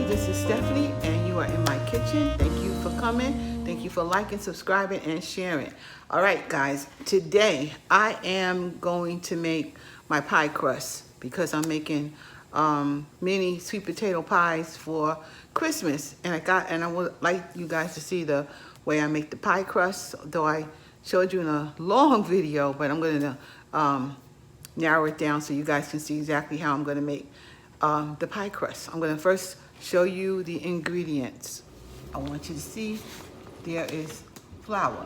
this is Stephanie, and you are in my kitchen. Thank you for coming. Thank you for liking, subscribing, and sharing. All right, guys, today I am going to make my pie crust because I'm making mini sweet potato pies for Christmas, and I would like you guys to see the way I make the pie crust. Though I showed you in a long video, but I'm going to narrow it down so you guys can see exactly how I'm going to make the pie crust. I'm going to first show you the ingredients. I want you to see there is flour.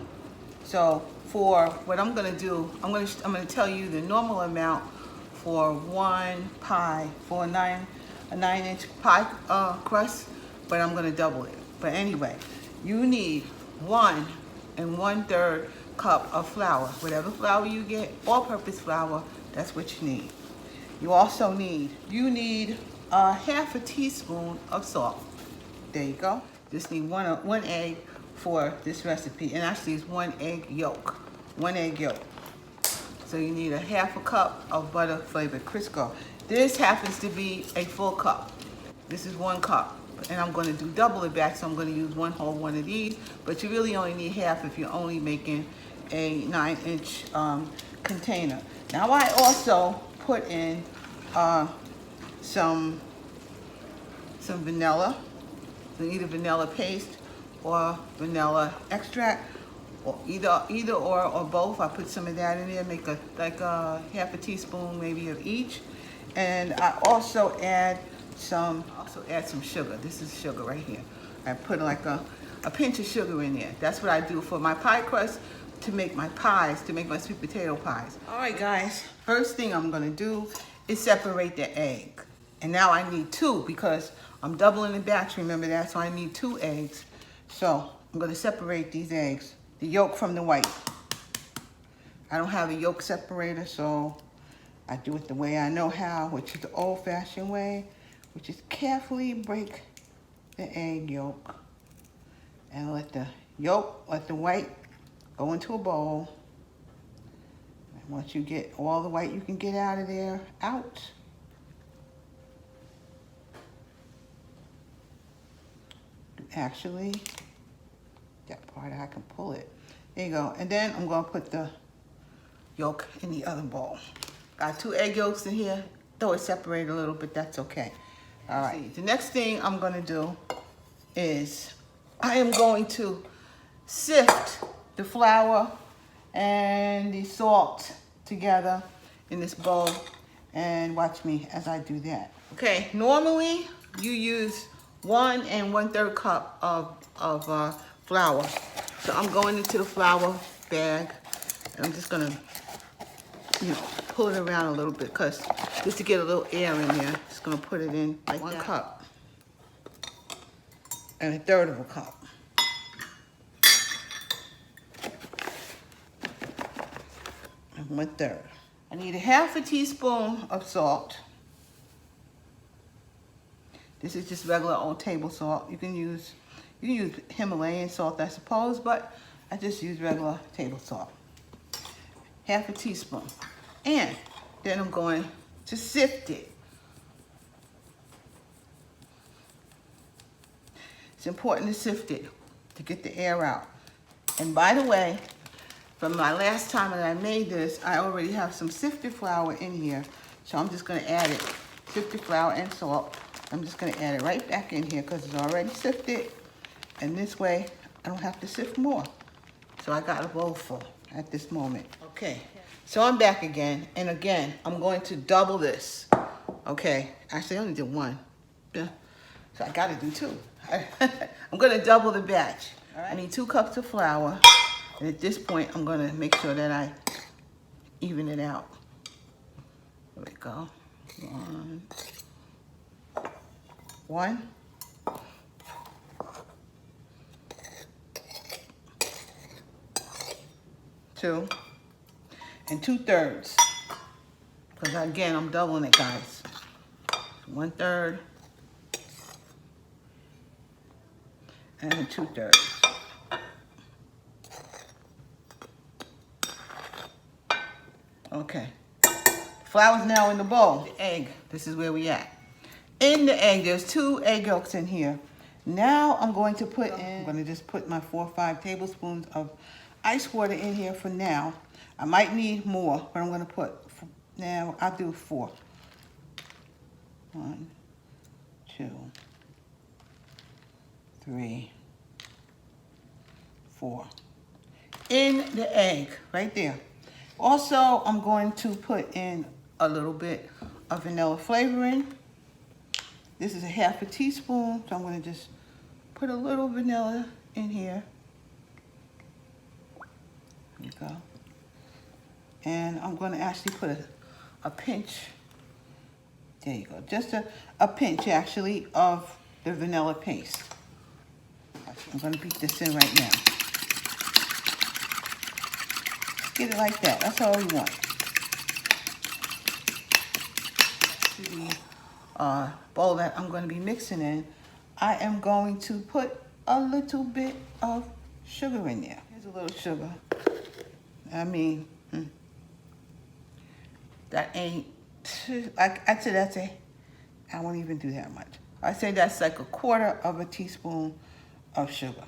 So for what I'm going to do, I'm going to tell you the normal amount for one pie, for a 9-inch pie crust, but I'm going to double it. But anyway, you need 1 1/3 cup of flour. Whatever flour you get, all-purpose flour, that's what you need. You also need, half a teaspoon of salt. There you go. Just need one egg for this recipe, and actually it's 1 egg yolk. 1 egg yolk. So you need a half a cup of butter flavored Crisco. This happens to be a full cup. This is 1 cup, and I'm going to do double it back, so I'm going to use 1 whole one of these. But you really only need half if you're only making a 9-inch container. Now I also put in some vanilla. So either vanilla paste or vanilla extract, or either or both. I put some of that in there, make a half a teaspoon maybe of each. And I also add some sugar. This is sugar right here. I put like a pinch of sugar in there. That's what I do for my pie crust, to make my pies, to make my sweet potato pies. All right, guys, first thing I'm gonna do is separate the egg. And now I need 2 because I'm doubling the batch, remember that? So I need 2 eggs. So I'm gonna separate these eggs, the yolk from the white. I don't have a yolk separator, so I do it the way I know how, which is the old-fashioned way, which is carefully break the egg yolk and let the white go into a bowl. And once you get all the white you can get out of there, out. Actually, that part I can pull it. There you go. And then I'm going to put the yolk in the other bowl. Got 2 egg yolks in here. Though it's separated a little bit, that's okay. All right. The next thing I'm going to do is I am going to sift the flour and the salt together in this bowl, and watch me as I do that. Okay, normally you use 1 1/3 cup of flour. So I'm going into the flour bag, and I'm just gonna, pull it around a little bit, because just to get a little air in there. Just gonna put it in like 1 cup and 1/3 of a cup. And 1/3. I need a half a teaspoon of salt. This is just regular old table salt. You can use Himalayan salt, I suppose, but I just use regular table salt. Half a teaspoon. And then I'm going to sift it. It's important to sift it to get the air out. And by the way, from my last time that I made this, I already have some sifted flour in here. So I'm just gonna add it, sifted flour and salt. I'm just gonna add it right back in here because it's already sifted. And this way, I don't have to sift more. So I got a bowl full at this moment. Okay, so I'm back again. And again, I'm going to double this. Okay, actually I only did 1. Yeah. So I gotta do 2. I'm gonna double the batch. All right. I need 2 cups of flour. And at this point, I'm gonna make sure that I even it out. There we go. 1. 2. And 2/3. Because again, I'm doubling it, guys. 1/3. And 2/3. Okay. Flour's now in the bowl. The egg, this is where we at. in the egg. There's 2 egg yolks in here. Now I'm going to put in, I'm going to just put my 4 or 5 tablespoons of ice water in here for now. I might need more, but I'm going to put, now I'll do 4. 1, 2, 3, 4. In the egg, right there. Also, I'm going to put in a little bit of vanilla flavoring. This is a 1/2 teaspoon, so I'm going to just put a little vanilla in here. There you go. And I'm going to actually put a pinch, there you go, just a pinch actually of the vanilla paste. I'm going to beat this in right now. Get it like that, that's all you want. To the bowl that I'm going to be mixing in, I am going to put a little bit of sugar in there. Here's a little sugar. I mean, that ain't, I'd say that's I won't even do that much. I say that's like 1/4 teaspoon of sugar.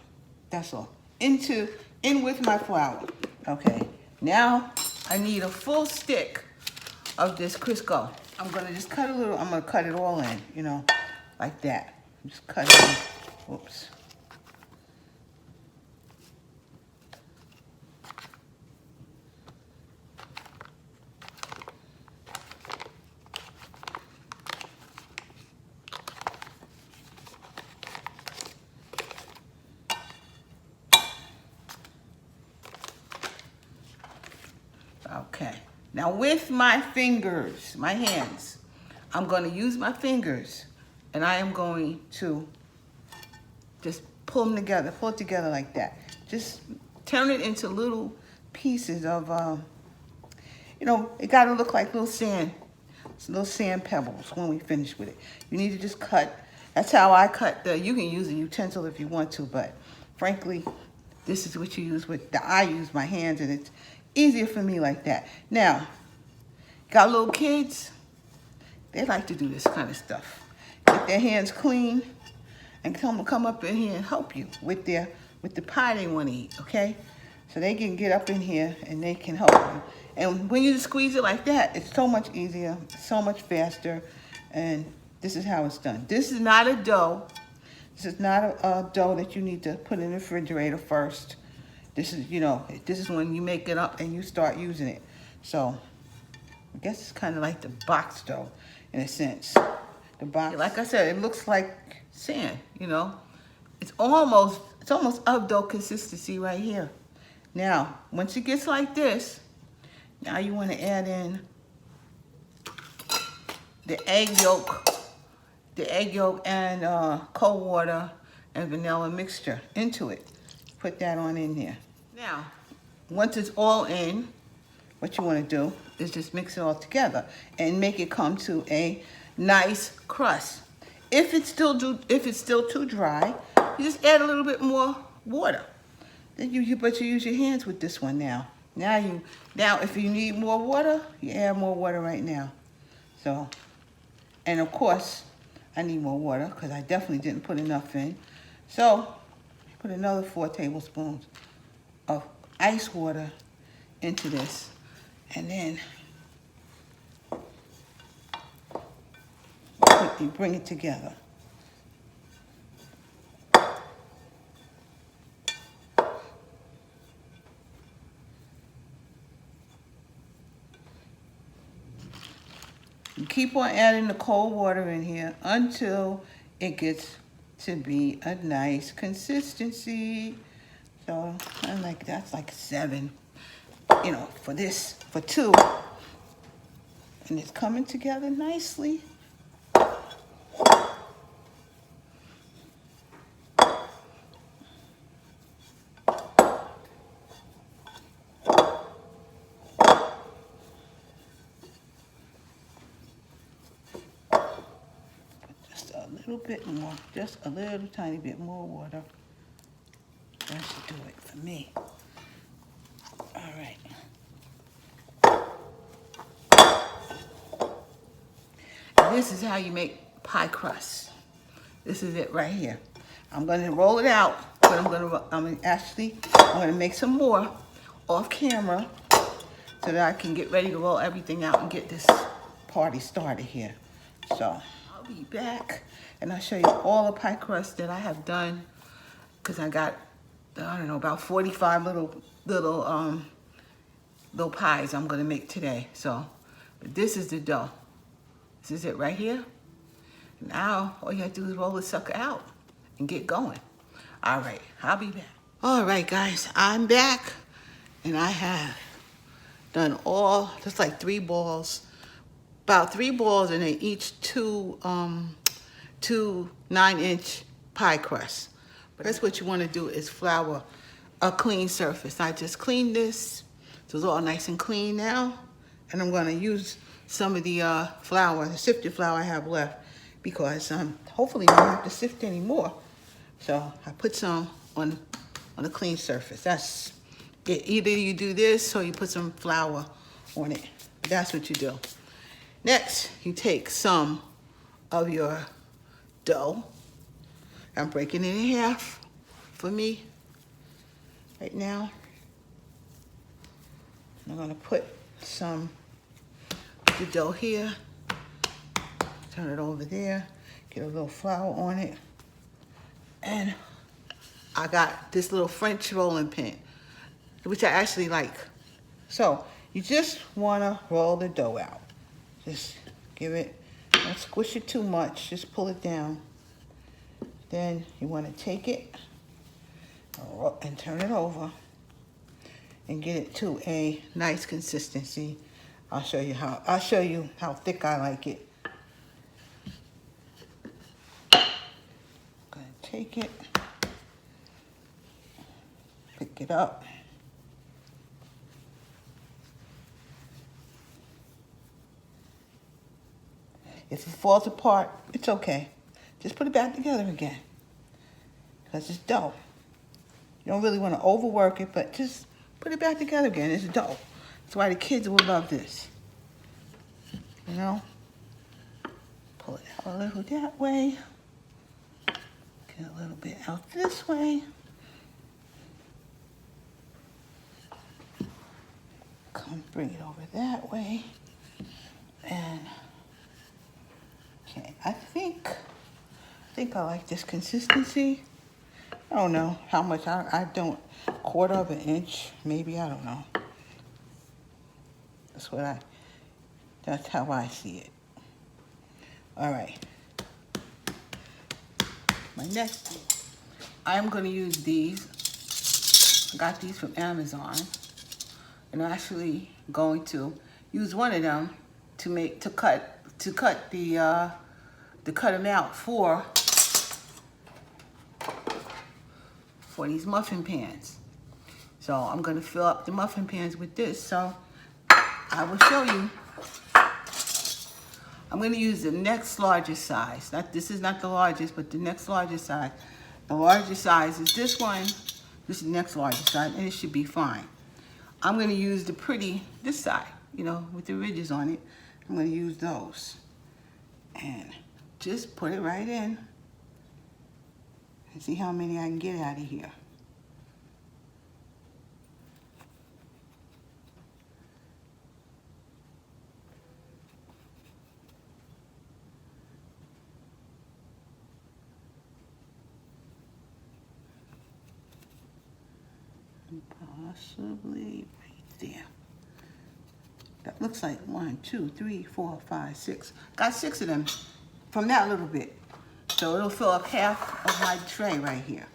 That's all. In with my flour. Okay. Now I need a full stick of this Crisco. I'm gonna just cut a little. I'm gonna cut it all in, you know, like that. Just cut it in. Whoops. Okay, now with my fingers, my hands, I'm going to use my fingers and I am going to just pull them together, pull it together like that. Just turn it into little pieces of, you know, it got to look like little sand pebbles when we finish with it. You need to just cut, that's how I cut you can use a utensil if you want to, but frankly, this is what you use I use my hands and it's easier for me like that. Now, got little kids, they like to do this kind of stuff. Get their hands clean and come up in here and help you with the pie they want to eat, okay? So they can get up in here and they can help you. And when you squeeze it like that, it's so much easier, so much faster, and this is how it's done. This is not a dough. This is not a dough that you need to put in the refrigerator first. This is, you know, this is when you make it up and you start using it. So, I guess it's kind of like the box dough, in a sense. The box, like I said, it looks like sand, you know. It's almost of dough consistency right here. Now, once it gets like this, now you want to add in the egg yolk and cold water and vanilla mixture into it. Put that on in there. Now, once it's all in, what you want to do is just mix it all together and make it come to a nice crust. If it's still too dry, you just add a little bit more water. Then but you use your hands with this one now. Now if you need more water, you add more water right now. So, and of course, I need more water because I definitely didn't put enough in. So, put another 4 tablespoons of ice water into this, and then quickly bring it together. You keep on adding the cold water in here until it gets to be a nice consistency. So that's like 7, you know, for 2. And it's coming together nicely. A little bit more, just a little tiny bit more water. That should do it for me. All right. This is how you make pie crust. This is it right here. I'm gonna roll it out, but I'm gonna make some more off camera so that I can get ready to roll everything out and get this party started here. So I'll be back and I'll show you all the pie crust that I have done, because I got, I don't know, about 45 little pies I'm gonna make today. So, but this is the dough. This is it right here. Now, all you have to do is roll the sucker out and get going. All right, I'll be back. All right, guys, I'm back, and I have done just like 3 balls, about 3 balls, and they each two 9-inch pie crusts. But that's what you want to do, is flour a clean surface. I just cleaned this, so it's all nice and clean now, and I'm going to use some of the flour, the sifted flour I have left, because hopefully I don't have to sift anymore. So I put some on a clean surface. That's it. Either you do this or you put some flour on it. That's what you do. Next, you take some of your dough. I'm breaking it in half for me right now. I'm gonna put some of the dough here. Turn it over there. Get a little flour on it. And I got this little French rolling pin, which I actually like. So you just wanna roll the dough out. Just give it, don't squish it too much, just pull it down. Then you wanna take it and turn it over and get it to a nice consistency. I'll show you how thick I like it. I'm gonna take it, pick it up. If it falls apart, it's okay. Just put it back together again, because it's dough. You don't really want to overwork it, but just put it back together again. It's dough. That's why the kids will love this. You know? Pull it out a little that way. Get a little bit out this way. Come bring it over that way. And okay, I think I like this consistency. I don't know how much, I don't, 1/4 of an inch, maybe, I don't know. That's how I see it. All right. My next thing, I'm gonna use these. I got these from Amazon. And I'm actually going to use one of them to cut them out for these muffin pans. So I'm gonna fill up the muffin pans with this. So I will show you. I'm gonna use the next largest size. This is not the largest, but the next largest size. The largest size is this one. This is the next largest size, and it should be fine. I'm gonna use this side, you know, with the ridges on it. I'm gonna use those. And just put it right in. And see how many I can get out of here. Possibly right there. That looks like 1, 2, 3, 4, 5, 6. Got 6 of them from that little bit. So it'll fill up half of my tray right here.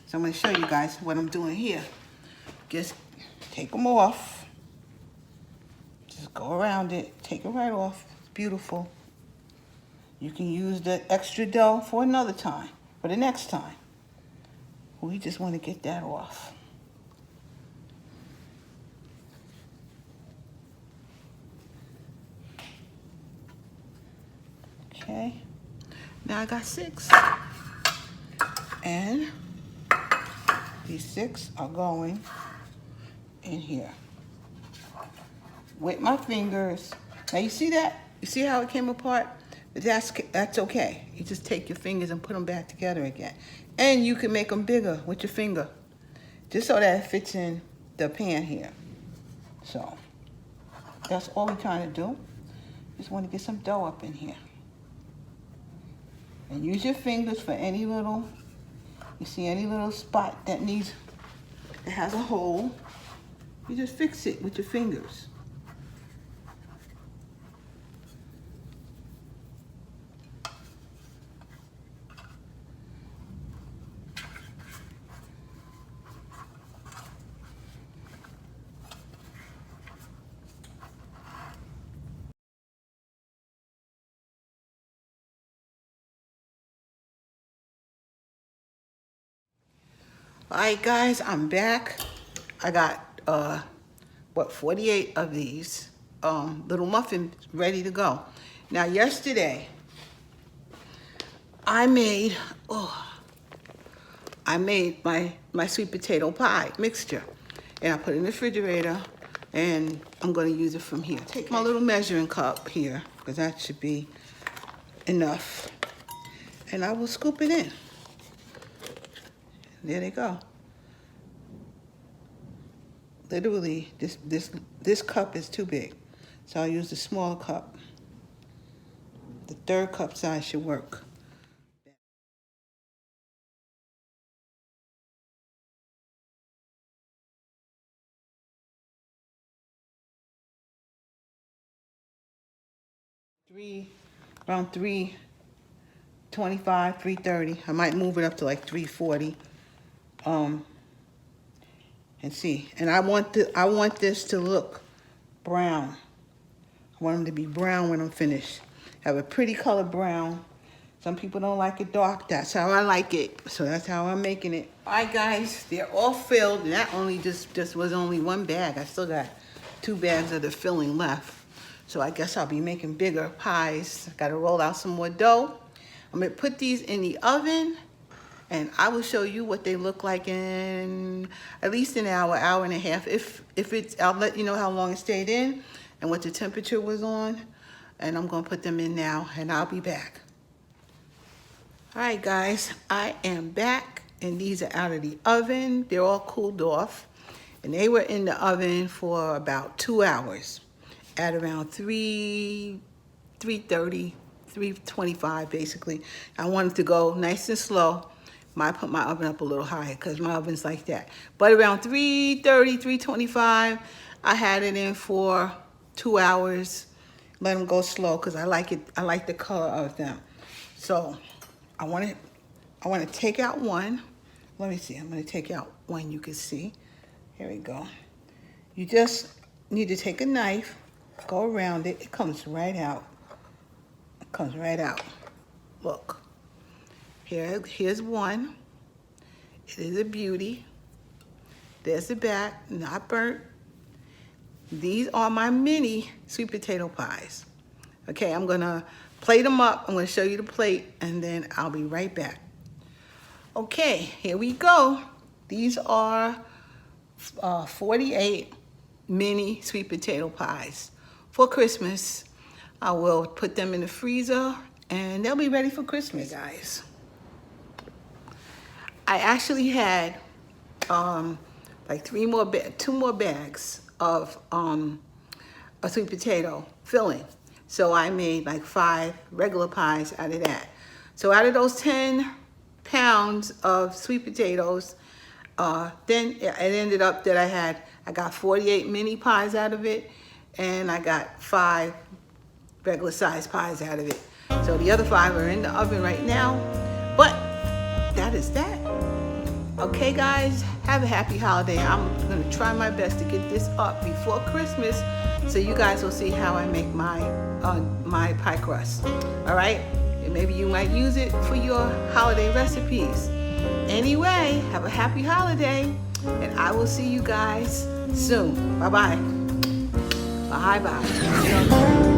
So I'm going to show you guys what I'm doing here. Just take them off. Just go around it. Take it right off. It's beautiful. You can use the extra dough for another time, for the next time. We just want to get that off. Okay, now I got 6, and these 6 are going in here with my fingers. Now you see that? You see how it came apart? But that's okay. You just take your fingers and put them back together again. And you can make them bigger with your finger, just so that it fits in the pan here. So that's all we're trying to do. Just want to get some dough up in here. And use your fingers for any little, you see any little spot that has a hole, you just fix it with your fingers. All right, guys, I'm back. I got, 48 of these little muffins ready to go. Now, yesterday, I made my sweet potato pie mixture. And I put it in the refrigerator, and I'm going to use it from here. Take my little measuring cup here, because that should be enough. And I will scoop it in. There they go. Literally, this cup is too big, so I'll use the smaller cup. The third cup size should work. Around 325, 330. I might move it up to like 340. And see, and I want this to look brown. I want them to be brown when I'm finished. Have a pretty color brown. Some people don't like it dark. That's how I like it. So that's how I'm making it. All right, guys, they're all filled. And that only just was only one bag. I still got 2 bags of the filling left. So I guess I'll be making bigger pies. I gotta roll out some more dough. I'm gonna put these in the oven, and I will show you what they look like in at least an hour, hour and a half. If it's, I'll let you know how long it stayed in and what the temperature was on. And I'm gonna put them in now, and I'll be back. All right, guys, I am back, and these are out of the oven. They're all cooled off, and they were in the oven for about 2 hours at around 330, 325, basically. I wanted to go nice and slow. I put my oven up a little higher because my oven's like that. But around 330, 325, I had it in for 2 hours. Let them go slow because I like it. I like the color of them. So I want to take out one. Let me see. I'm going to take out one you can see. Here we go. You just need to take a knife, go around it. It comes right out. It comes right out. Look. Here's one. It is a beauty. There's the back, not burnt. These are my mini sweet potato pies. Okay, I'm gonna plate them up. I'm gonna show you the plate, and then I'll be right back. Okay, here we go. These are 48 mini sweet potato pies for Christmas. I will put them in the freezer, and they'll be ready for Christmas, guys. I actually had like 2 more bags of a sweet potato filling. So I made like 5 regular pies out of that. So out of those 10 pounds of sweet potatoes, then it ended up that I got 48 mini pies out of it, and I got 5 regular sized pies out of it. So the other 5 are in the oven right now, but that is that. Okay, guys, have a happy holiday. I'm gonna try my best to get this up before Christmas, so you guys will see how I make my pie crust. All right, and maybe you might use it for your holiday recipes. Anyway, have a happy holiday, and I will see you guys soon. Bye-bye. Bye-bye.